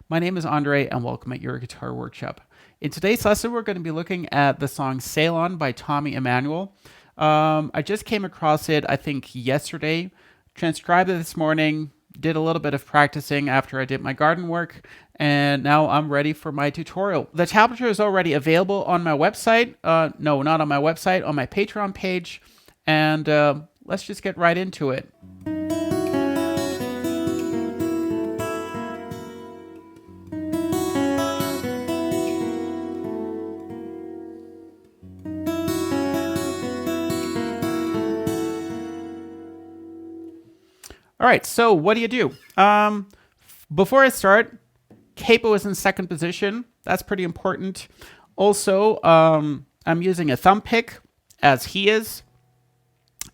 My name is Andre and welcome at your guitar workshop. In today's lesson, we're going to be looking at the song Sail On by Tommy Emmanuel. I just came across it, I think yesterday, transcribed it this morning, did a little bit of practicing after I did my garden work, and now I'm ready for my tutorial. The tablature is already available on my website. No, not on my website, on my Patreon page. And let's just get right into it. All right, so what do you do? Before I start, capo is in second position. That's pretty important. Also, I'm using a thumb pick as he is.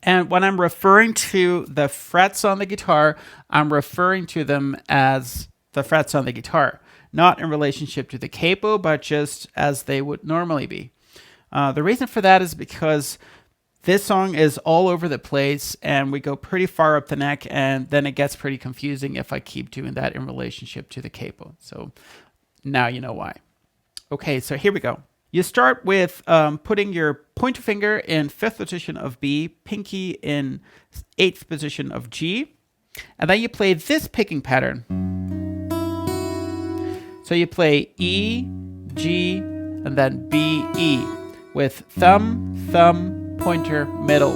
And when I'm referring to the frets on the guitar, I'm referring to them as the frets on the guitar, not in relationship to the capo, but just as they would normally be. The reason for that is because this song is all over the place and we go pretty far up the neck, and then it gets pretty confusing if I keep doing that in relationship to the capo. So now you know why. Okay, so here we go. You start with putting your pointer finger in 5th position of B, pinky in 8th position of G, and then you play this picking pattern. So you play E, G, and then B, E with thumb, thumb, pointer, middle.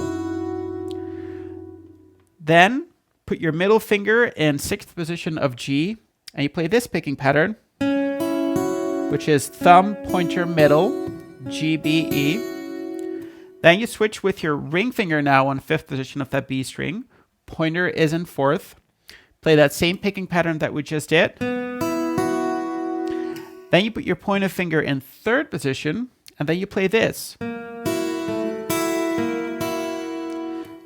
Then put your middle finger in 6th position of G, and you play this picking pattern, which is thumb, pointer, middle, G, B, E. Then you switch with your ring finger now on 5th position of that B string. Pointer is in 4th. Play that same picking pattern that we just did. Then you put your pointer finger in 3rd position, and then you play this.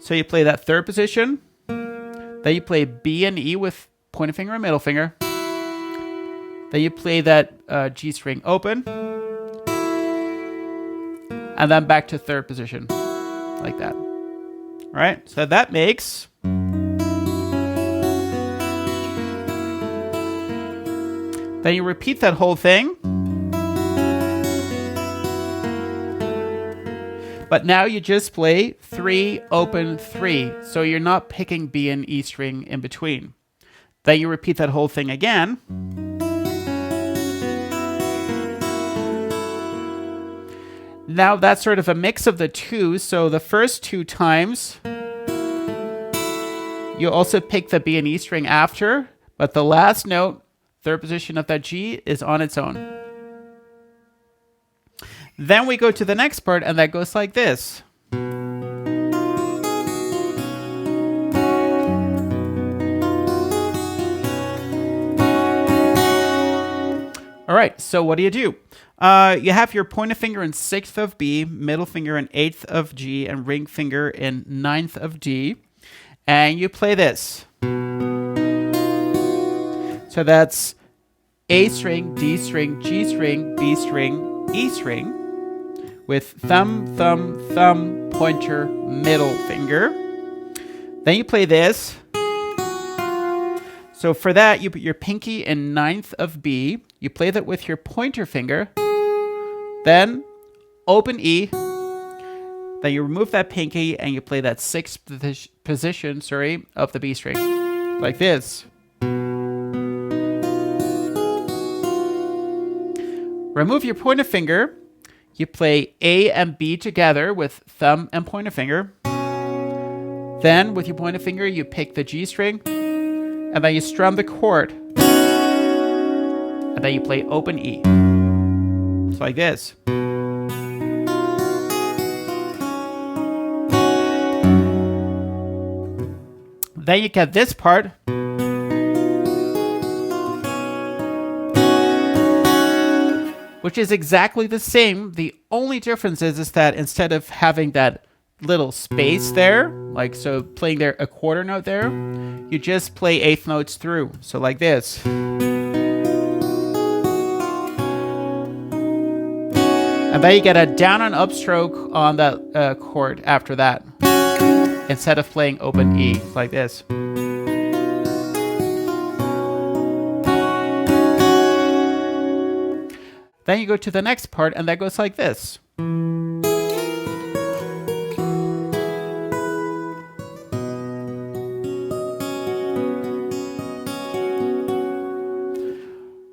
So you play that 3rd position, then you play B and E with pointer finger and middle finger. Then you play that G string open, and then back to 3rd position, like that. All right, so that makes... Then you repeat that whole thing. But now you just play 3, open, 3. So you're not picking B and E string in between. Then you repeat that whole thing again. Now that's sort of a mix of the two. So the first 2 times, you also pick the B and E string after, but the last note, 3rd position of that G, is on its own. Then we go to the next part, and that goes like this. All right, so what do? You have your pointer finger in 6th of B, middle finger in 8th of G, and ring finger in 9th of D. And you play this. So that's A string, D string, G string, B string, E string, with thumb, thumb, thumb, pointer, middle finger. Then you play this. So for that, you put your pinky in 9th of B. You play that with your pointer finger. Then open E. Then you remove that pinky and you play that 6th position, of the B string, like this. Remove your pointer finger. You play A and B together with thumb and pointer finger. Then with your pointer finger, you pick the G string, and then you strum the chord. And then you play open E. It's like this. Then you get this part. Which is exactly the same. The only difference is that instead of having that little space there, like so playing there a quarter note there, you just play 8th notes through. So like this. And then you get a down and up stroke on that chord after that, instead of playing open E, like this. Then you go to the next part, and that goes like this.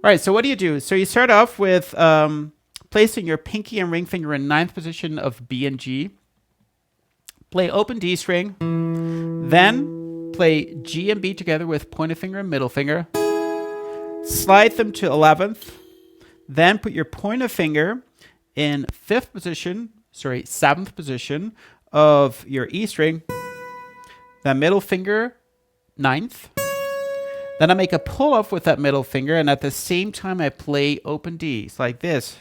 All right, so what do? So you start off with placing your pinky and ring finger in 9th position of B and G. Play open D string. Then play G and B together with pointer finger and middle finger. Slide them to 11th. Then put your pointer finger in 7th position of your E string. Then middle finger, 9th. Then I make a pull off with that middle finger, and at the same time I play open D. It's like this.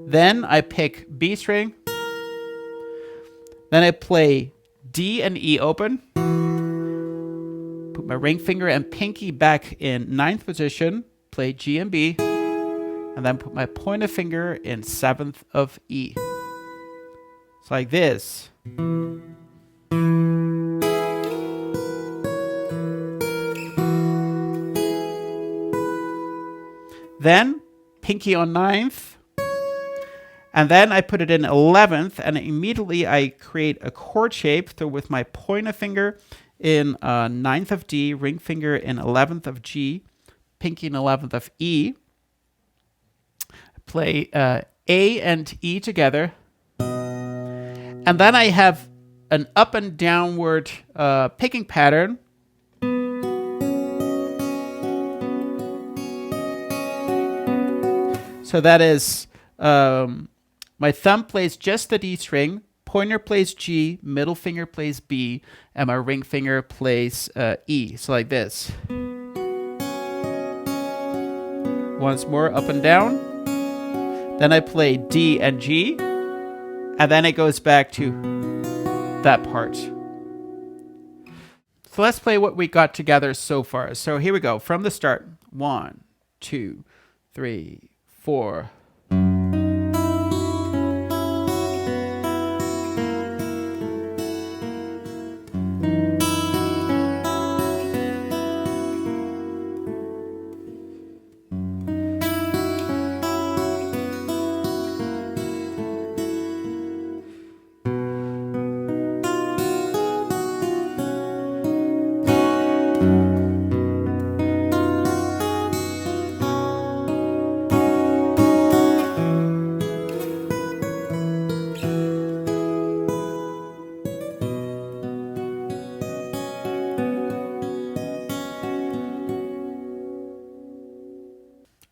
Then I pick B string. Then I play D and E open. Put my ring finger and pinky back in 9th position. Play G and B. And then put my pointer finger in 7th of E. It's like this. Then pinky on 9th, and then I put it in 11th, and immediately I create a chord shape. So with my pointer finger in 9th of D, ring finger in 11th of G, pinky in 11th of E, play A and E together, and then I have an up and downward picking pattern. So that is, my thumb plays just the D string, pointer plays G, middle finger plays B, and my ring finger plays E. So like this. Once more, up and down. Then I play D and G, and then it goes back to that part. So let's play what we got together so far. So here we go, from the start. 1, 2, 3, 4.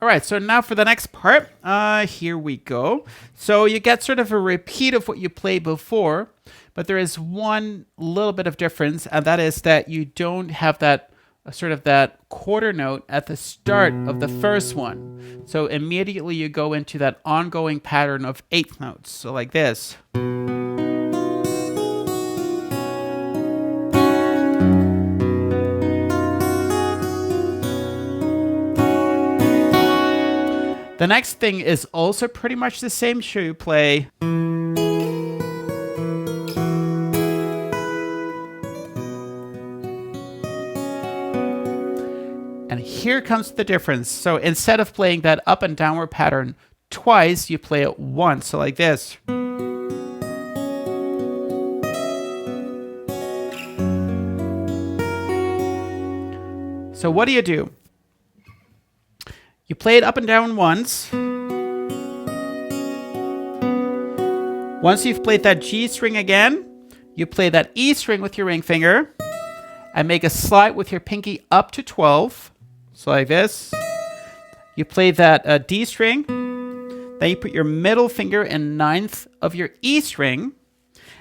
All right, so now for the next part, here we go. So you get sort of a repeat of what you played before, but there is one little bit of difference, and that is that you don't have that sort of that quarter note at the start of the first one. So immediately you go into that ongoing pattern of 8th notes. So like this. The next thing is also pretty much the same. So you play. And here comes the difference. So instead of playing that up and downward pattern twice, you play it once. So like this. So what do? You play it up and down once. Once you've played that G string again, you play that E string with your ring finger and make a slide with your pinky up to 12. So like this. You play that D string. Then you put your middle finger in 9th of your E string.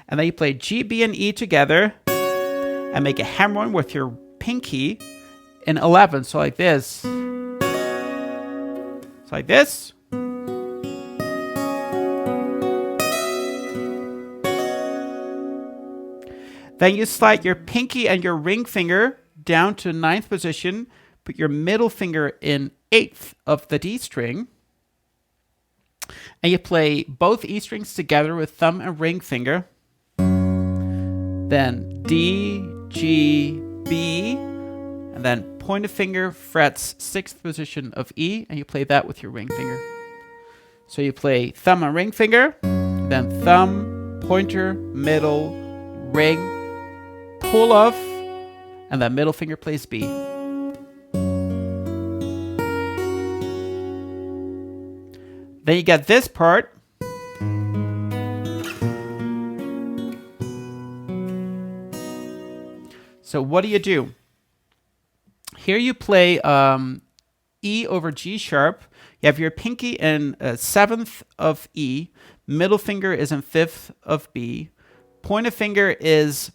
And then you play G, B, and E together and make a hammer on with your pinky in 11. So like this. Like this. Then you slide your pinky and your ring finger down to 9th position, put your middle finger in 8th of the D string, and you play both E strings together with thumb and ring finger. Then D, G, B, and then pointer finger frets 6th position of E, and you play that with your ring finger. So you play thumb and ring finger, then thumb, pointer, middle, ring, pull off, and then middle finger plays B. Then you get this part. So what do? Here you play E over G sharp. You have your pinky in 7th of E. Middle finger is in 5th of B. Pointer finger is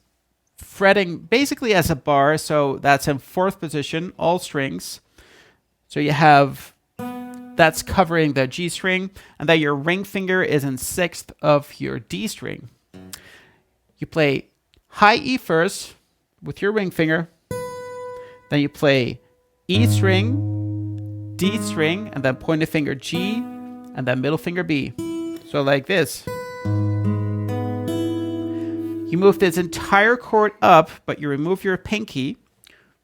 fretting basically as a bar, so that's in 4th position, all strings. So you have, that's covering the G string, and then your ring finger is in 6th of your D string. You play high E first with your ring finger, then you play E string, D string, and then pointer finger G, and then middle finger B. So like this. You move this entire chord up, but you remove your pinky,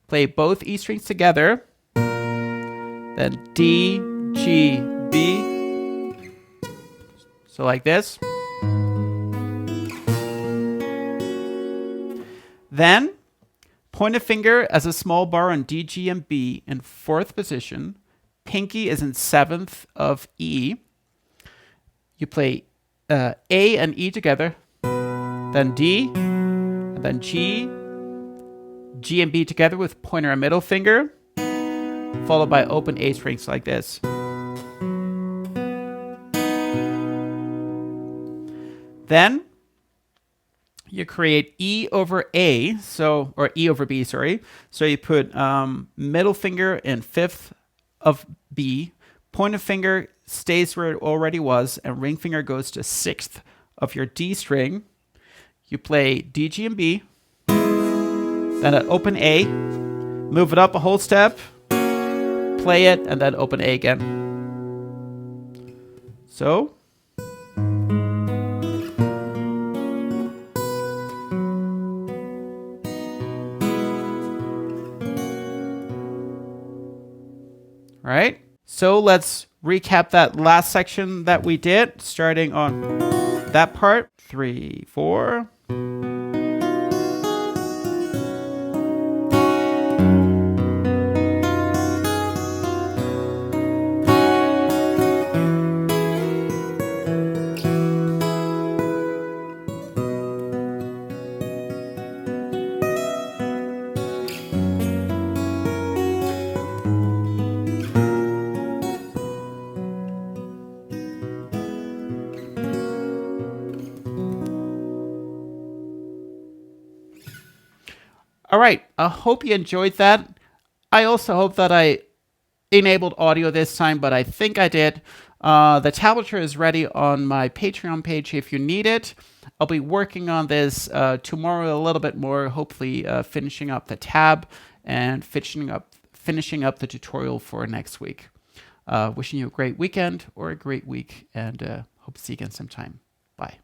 play both E strings together, then D, G, B. So like this. Then pointer finger as a small bar on D, G, and B in 4th position. Pinky is in 7th of E. You play A and E together, then D, and then G, G and B together with pointer and middle finger, followed by open A strings like this. Then you create E over A, or E over B, sorry. So you put middle finger in 5th of B, pointer finger stays where it already was, and ring finger goes to 6th of your D string. You play D, G, and B, then an open A, move it up a whole step, play it, and then open A again. So. All right, so let's recap that last section that we did, starting on that part. 3, 4. All right, I hope you enjoyed that. I also hope that I enabled audio this time, but I think I did. The tablature is ready on my Patreon page if you need it. I'll be working on this tomorrow a little bit more, hopefully finishing up the tab and finishing up the tutorial for next week. Wishing you a great weekend or a great week, and hope to see you again sometime. Bye.